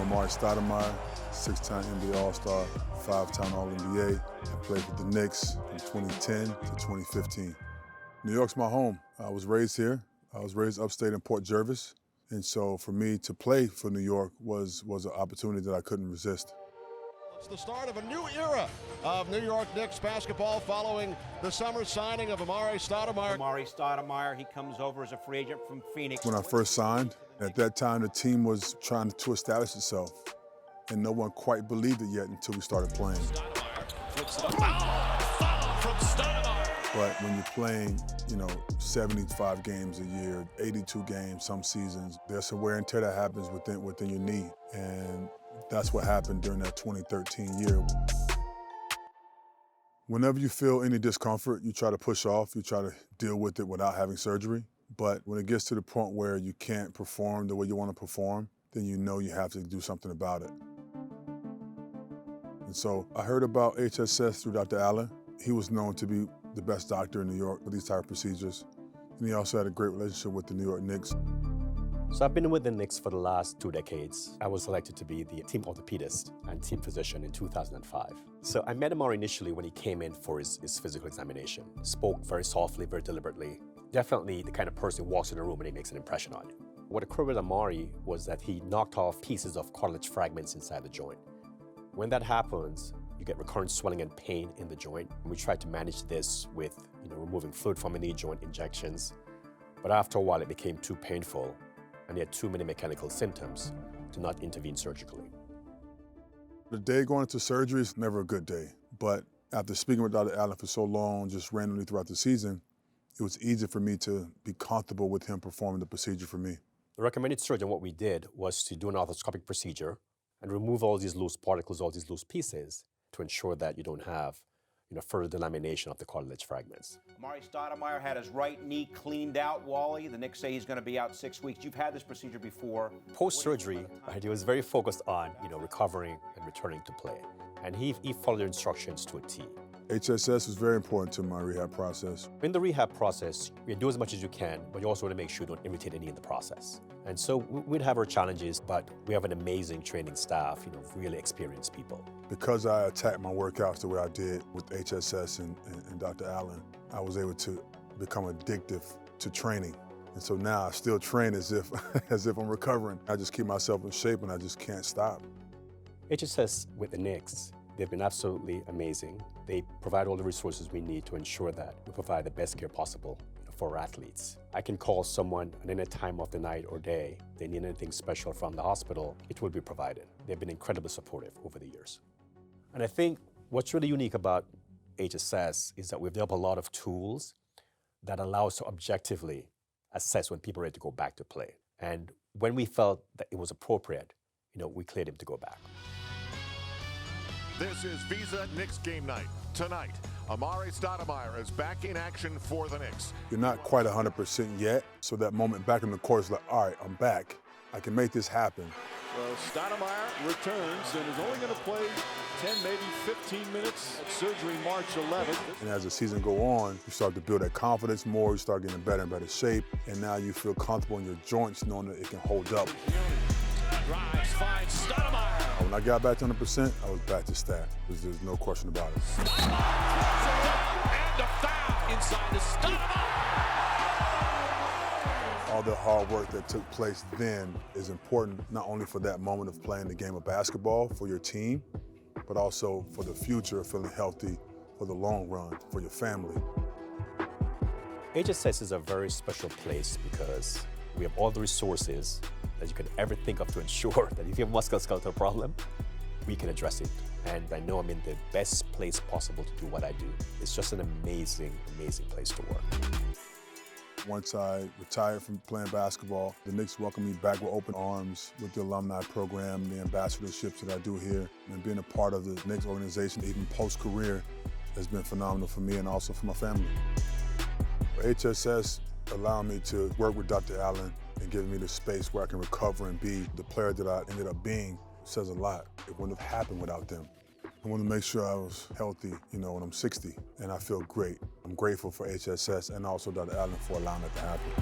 Amar'e Stoudemire, 6-time NBA All-Star, 5-time All-NBA. I played for the Knicks from 2010 to 2015. New York's my home. I was raised here. I was raised upstate in Port Jervis. And so for me to play for New York was an opportunity that I couldn't resist. It's the start of a new era of New York Knicks basketball following the summer signing of Amar'e Stoudemire. Amar'e Stoudemire, he comes over as a free agent from Phoenix. When I first signed, at that time the team was trying to establish itself, and no one quite believed it yet until we started playing. But when you're playing, 75 games a year, 82 games some seasons, there's some wear and tear that happens within your knee. And that's what happened during that 2013 year. Whenever you feel any discomfort, you try to push off, you try to deal with it without having surgery. But when it gets to the point where you can't perform the way you want to perform, then you know you have to do something about it. And so I heard about HSS through Dr. Allen. He was known to be the best doctor in New York with these type of procedures. And he also had a great relationship with the New York Knicks. So I've been with the Knicks for the last 2 decades. I was selected to be the team orthopedist and team physician in 2005. So I met Amar'e initially when he came in for his physical examination. Spoke very softly, very deliberately. Definitely the kind of person who walks in a room and he makes an impression on you. What occurred with Amar'e was that he knocked off pieces of cartilage fragments inside the joint. When that happens, you get recurrent swelling and pain in the joint. And we tried to manage this with removing fluid from a knee joint, injections. But after a while, it became too painful, and he had too many mechanical symptoms to not intervene surgically. The day going into surgery is never a good day, but after speaking with Dr. Allen for so long, just randomly throughout the season, it was easy for me to be comfortable with him performing the procedure for me. The recommended surgeon, what we did was to do an arthroscopic procedure and remove all these loose particles, all these loose pieces, to ensure that you don't have further delamination of the cartilage fragments. Amar'e Stoudemire had his right knee cleaned out, Wally. The Knicks say he's going to be out 6 weeks. You've had this procedure before. Post-surgery, he was very focused on recovering and returning to play. And he followed the instructions to a T. HSS was very important to my rehab process. In the rehab process, you do as much as you can, but you also want to make sure you don't irritate any in the process. And so we'd have our challenges, but we have an amazing training staff, really experienced people. Because I attacked my workouts the way I did with HSS and Dr. Allen, I was able to become addictive to training. And so now I still train as if I'm recovering. I just keep myself in shape and I just can't stop. HSS with the Knicks, they've been absolutely amazing. They provide all the resources we need to ensure that we provide the best care possible for our athletes. I can call someone at any time of the night or day. They need anything special from the hospital, it will be provided. They've been incredibly supportive over the years. And I think what's really unique about HSS is that we've developed a lot of tools that allow us to objectively assess when people are ready to go back to play. And when we felt that it was appropriate, we cleared him to go back. This is Visa Knicks Game Night. Tonight, Amar'e Stoudemire is back in action for the Knicks. You're not quite 100% yet, so that moment back in the court is like, all right, I'm back. I can make this happen. Well, Stoudemire returns and is only going to play 10, maybe 15 minutes at surgery March 11th. And as the season go on, you start to build that confidence more, you start getting in better and better shape, and now you feel comfortable in your joints knowing that it can hold up. Drives, finds Stoudemire. When I got back to 100%, I was back to stat. There's no question about it. And a foul inside the Stoudemire. All the hard work that took place then is important, not only for that moment of playing the game of basketball for your team, but also for the future, feeling healthy for the long run, for your family. HSS is a very special place because we have all the resources that you could ever think of to ensure that if you have a musculoskeletal problem, we can address it. And I know I'm in the best place possible to do what I do. It's just an amazing, amazing place to work. Once I retired from playing basketball, the Knicks welcomed me back with open arms with the alumni program, the ambassadorships that I do here, and being a part of the Knicks organization, even post-career, has been phenomenal for me and also for my family. HSS allowed me to work with Dr. Allen and giving me the space where I can recover and be the player that I ended up being says a lot. It wouldn't have happened without them. I want to make sure I was healthy, when I'm 60, and I feel great. I'm grateful for HSS and also Dr. Allen for allowing that to happen.